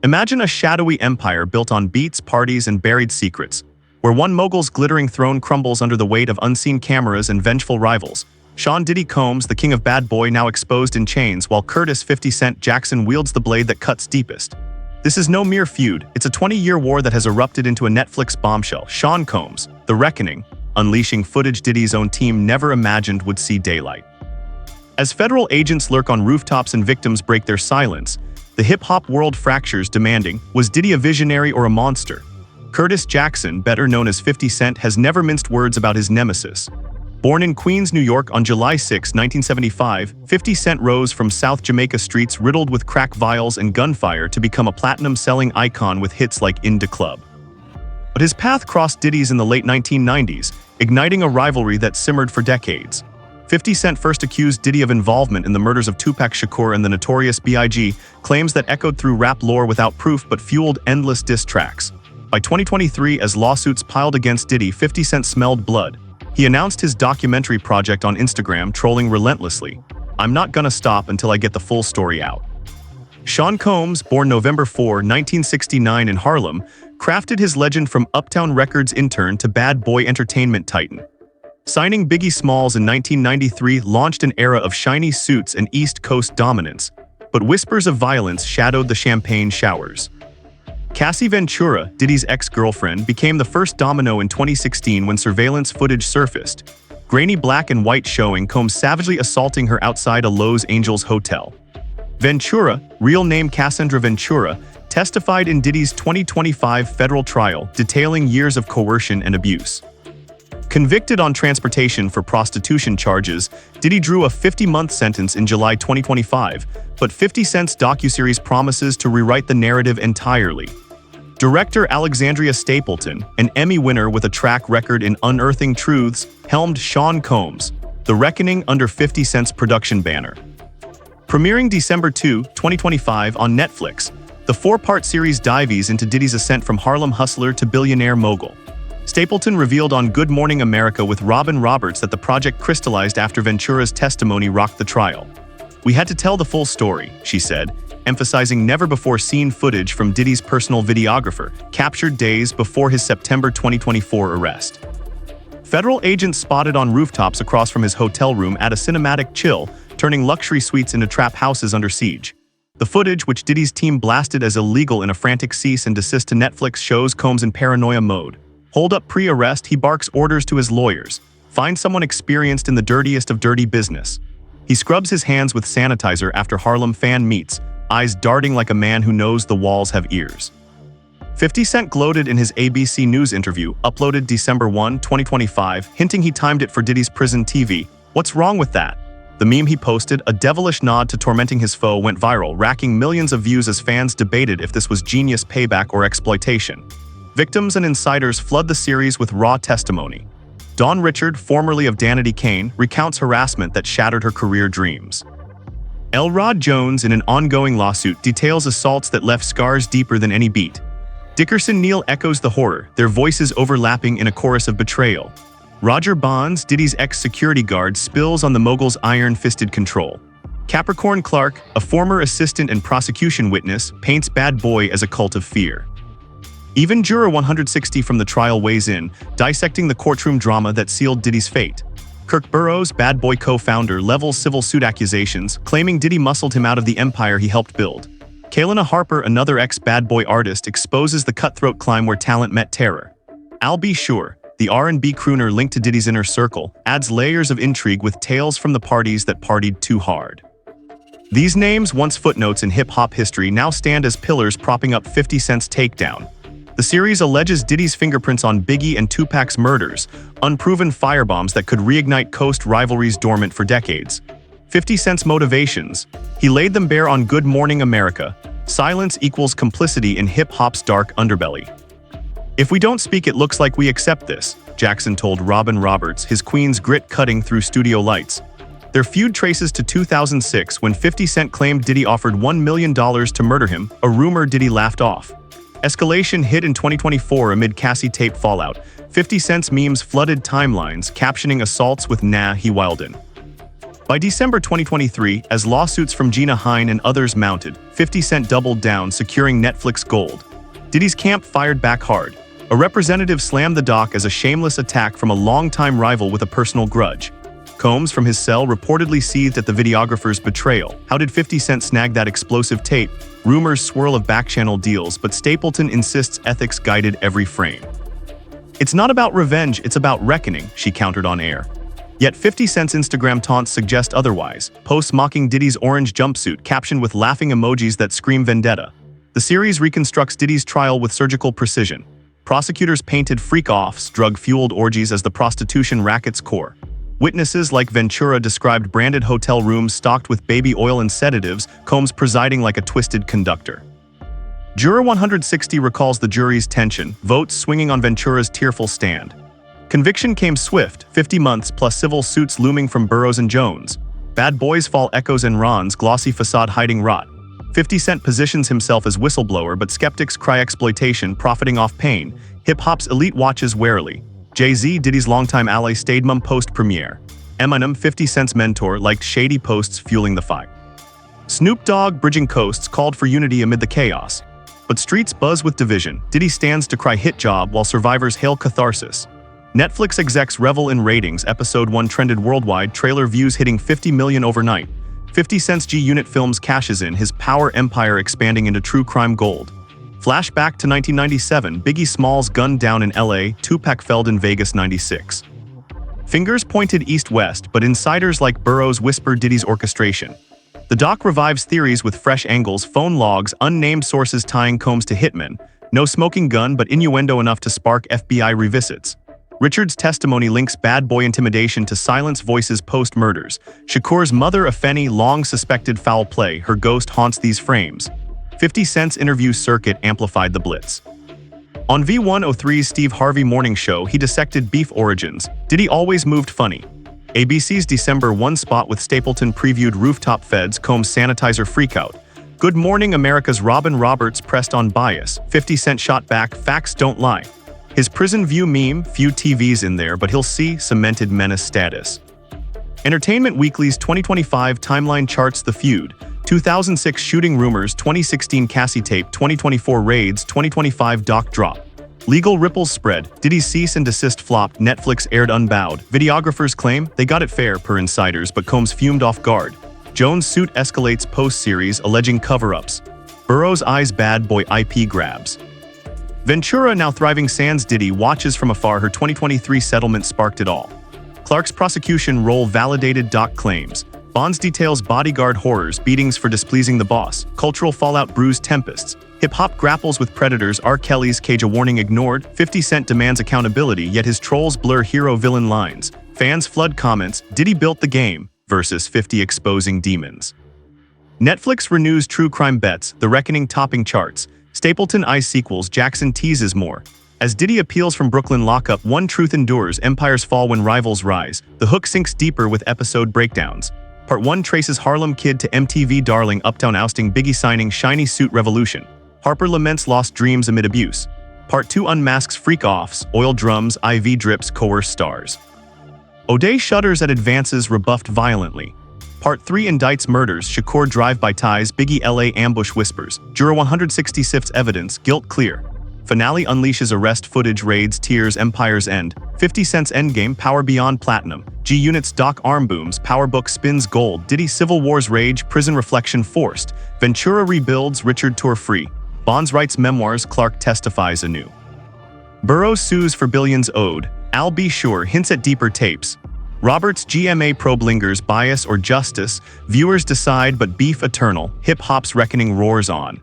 Imagine a shadowy empire built on beats, parties, and buried secrets, where one mogul's glittering throne crumbles under the weight of unseen cameras and vengeful rivals. Sean Diddy Combs, the king of bad boy, now exposed in chains, while Curtis 50 Cent Jackson wields the blade that cuts deepest. This is no mere feud, it's a 20-year war that has erupted into a Netflix bombshell. Sean Combs, The Reckoning, unleashing footage Diddy's own team never imagined would see daylight. As federal agents lurk on rooftops and victims break their silence, the hip-hop world fractures, demanding, was Diddy a visionary or a monster? Curtis Jackson, better known as 50 Cent, has never minced words about his nemesis. Born in Queens, New York on July 6, 1975, 50 Cent rose from South Jamaica streets riddled with crack vials and gunfire to become a platinum-selling icon with hits like In Da Club. But his path crossed Diddy's in the late 1990s, igniting a rivalry that simmered for decades. 50 Cent first accused Diddy of involvement in the murders of Tupac Shakur and the Notorious B.I.G., claims that echoed through rap lore without proof but fueled endless diss tracks. By 2023, as lawsuits piled against Diddy, 50 Cent smelled blood. He announced his documentary project on Instagram, trolling relentlessly. "I'm not gonna stop until I get the full story out." Sean Combs, born November 4, 1969 in Harlem, crafted his legend from Uptown Records intern to bad boy entertainment titan. Signing Biggie Smalls in 1993 launched an era of shiny suits and East Coast dominance, but whispers of violence shadowed the champagne showers. Cassie Ventura, Diddy's ex-girlfriend, became the first domino in 2016 when surveillance footage surfaced. Grainy black and white showing Combs savagely assaulting her outside a Los Angeles hotel. Ventura, real name Cassandra Ventura, testified in Diddy's 2025 federal trial, detailing years of coercion and abuse. Convicted on transportation for prostitution charges, Diddy drew a 50-month sentence in July 2025, but 50 Cent's docuseries promises to rewrite the narrative entirely. Director Alexandria Stapleton, an Emmy winner with a track record in unearthing truths, helmed Sean Combs, The Reckoning under 50 Cent's production banner. Premiering December 2, 2025 on Netflix, the four-part series dives into Diddy's ascent from Harlem hustler to billionaire mogul. Stapleton revealed on Good Morning America with Robin Roberts that the project crystallized after Ventura's testimony rocked the trial. "We had to tell the full story," she said, emphasizing never-before-seen footage from Diddy's personal videographer, captured days before his September 2024 arrest. Federal agents spotted on rooftops across from his hotel room at a cinematic chill, turning luxury suites into trap houses under siege. The footage, which Diddy's team blasted as illegal in a frantic cease and desist to Netflix, shows Combs in paranoia mode. Hold up pre-arrest, he barks orders to his lawyers. Find someone experienced in the dirtiest of dirty business. He scrubs his hands with sanitizer after Harlem fan meets, eyes darting like a man who knows the walls have ears. 50 Cent gloated in his ABC News interview, uploaded December 1, 2025, hinting he timed it for Diddy's prison TV. "What's wrong with that?" The meme he posted, a devilish nod to tormenting his foe, went viral, racking millions of views as fans debated if this was genius payback or exploitation. Victims and insiders flood the series with raw testimony. Dawn Richard, formerly of Danity Kane, recounts harassment that shattered her career dreams. Elrod Jones, in an ongoing lawsuit, details assaults that left scars deeper than any beat. Dickerson Neal echoes the horror, their voices overlapping in a chorus of betrayal. Roger Bonds, Diddy's ex-security guard, spills on the mogul's iron-fisted control. Capricorn Clark, a former assistant and prosecution witness, paints Bad Boy as a cult of fear. Even Juror 160 from the trial weighs in, dissecting the courtroom drama that sealed Diddy's fate. Kirk Burroughs, Bad Boy co-founder, levels civil suit accusations, claiming Diddy muscled him out of the empire he helped build. Kaylana Harper, another ex-Bad Boy artist, exposes the cutthroat climb where talent met terror. Al B. Sure, the R&B crooner linked to Diddy's inner circle, adds layers of intrigue with tales from the parties that partied too hard. These names, once footnotes in hip-hop history, now stand as pillars propping up 50 Cent's takedown. The series alleges Diddy's fingerprints on Biggie and Tupac's murders, unproven firebombs that could reignite coast rivalries dormant for decades. 50 Cent's motivations. He laid them bare on Good Morning America. Silence equals complicity in hip-hop's dark underbelly. "If we don't speak, it looks like we accept this," Jackson told Robin Roberts, his queen's grit cutting through studio lights. Their feud traces to 2006 when 50 Cent claimed Diddy offered $1 million to murder him, a rumor Diddy laughed off. Escalation hit in 2024 amid Cassie tape fallout. 50 Cent's memes flooded timelines, captioning assaults with "Nah, he wildin'." By December 2023, as lawsuits from Gina Hine and others mounted, 50 Cent doubled down, securing Netflix Gold. Diddy's camp fired back hard. A representative slammed the doc as a shameless attack from a longtime rival with a personal grudge. Combs from his cell reportedly seethed at the videographer's betrayal. How did 50 Cent snag that explosive tape? Rumors swirl of back-channel deals, but Stapleton insists ethics guided every frame. "It's not about revenge, it's about reckoning," she countered on air. Yet 50 Cent's Instagram taunts suggest otherwise, posts mocking Diddy's orange jumpsuit captioned with laughing emojis that scream vendetta. The series reconstructs Diddy's trial with surgical precision. Prosecutors painted freak-offs, drug-fueled orgies as the prostitution racket's core. Witnesses like Ventura described branded hotel rooms stocked with baby oil and sedatives, Combs presiding like a twisted conductor. Juror 160 recalls the jury's tension, votes swinging on Ventura's tearful stand. Conviction came swift, 50 months plus civil suits looming from Burroughs and Jones. Bad Boys fall echoes in Ron's glossy facade hiding rot. 50 Cent positions himself as whistleblower, but skeptics cry exploitation, profiting off pain. Hip-hop's elite watches warily. Jay-Z, Diddy's longtime ally, stayed mum post-premiere. Eminem, 50 Cent's mentor, liked shady posts fueling the fight. Snoop Dogg, bridging coasts, called for unity amid the chaos. But streets buzz with division. Diddy stands to cry hit job while survivors hail catharsis. Netflix execs revel in ratings. Episode 1 trended worldwide, trailer views hitting 50 million overnight. 50 Cent's G-Unit Films cashes in, his power empire expanding into true crime gold. Flashback to 1997, Biggie Smalls gunned down in LA, Tupac felled in Vegas 96. Fingers pointed east-west, but insiders like Burroughs whisper Diddy's orchestration. The doc revives theories with fresh angles, phone logs, unnamed sources tying Combs to hitmen. No smoking gun, but innuendo enough to spark FBI revisits. Richard's testimony links bad boy intimidation to Silence Voices post-murders. Shakur's mother Afeni long suspected foul play, her ghost haunts these frames. 50 Cent's interview circuit amplified the blitz. On V103's Steve Harvey Morning Show, he dissected beef origins. Diddy always moved funny. ABC's December 1 spot with Stapleton previewed rooftop feds, Combs sanitizer freakout. Good Morning America's Robin Roberts pressed on bias. 50 Cent shot back, facts don't lie. His prison view meme, few TVs in there, but he'll see, cemented menace status. Entertainment Weekly's 2025 timeline charts the feud. 2006 shooting rumors, 2016 Cassie tape, 2024 raids, 2025 doc drop. Legal ripples spread, Diddy's cease and desist flopped, Netflix aired unbowed. Videographers claim they got it fair per insiders, but Combs fumed off guard. Jones' suit escalates post-series, alleging cover-ups. Burroughs eyes bad boy IP grabs. Ventura, now thriving sans Diddy, watches from afar. Her 2023 settlement sparked it all. Clark's prosecution role validated doc claims. Bonds details bodyguard horrors, beatings for displeasing the boss. Cultural fallout brews tempests. Hip-hop grapples with predators. R. Kelly's cage a warning ignored. 50 Cent demands accountability, yet his trolls blur hero-villain lines. Fans flood comments. Diddy built the game versus 50 exposing demons. Netflix renews true crime bets, The Reckoning topping charts. Stapleton eyes sequels, Jackson teases more. As Diddy appeals from Brooklyn lockup, one truth endures, empires fall when rivals rise. The hook sinks deeper with episode breakdowns. Part 1 traces Harlem Kid to MTV darling, Uptown ousting, Biggie signing, shiny suit revolution. Harper laments lost dreams amid abuse. Part 2 unmasks freak-offs, oil drums, IV drips, coerced stars. O'Day shudders at advances rebuffed violently. Part 3 indicts murders, Shakur drive-by ties, Biggie LA ambush whispers. Juror 160 sifts evidence, guilt clear. Finale unleashes arrest footage, raids, tears, empire's end. 50 Cent's endgame, power beyond platinum. G-Unit's doc arm booms, power book spins gold. Diddy Civil War's rage, prison reflection forced. Ventura rebuilds, Richard tour free. Bonds writes memoirs, Clark testifies anew. Burroughs sues for billions owed. Al B. Sure hints at deeper tapes. Roberts' GMA probe lingers, bias or justice. Viewers decide, but beef eternal. Hip-hop's reckoning roars on.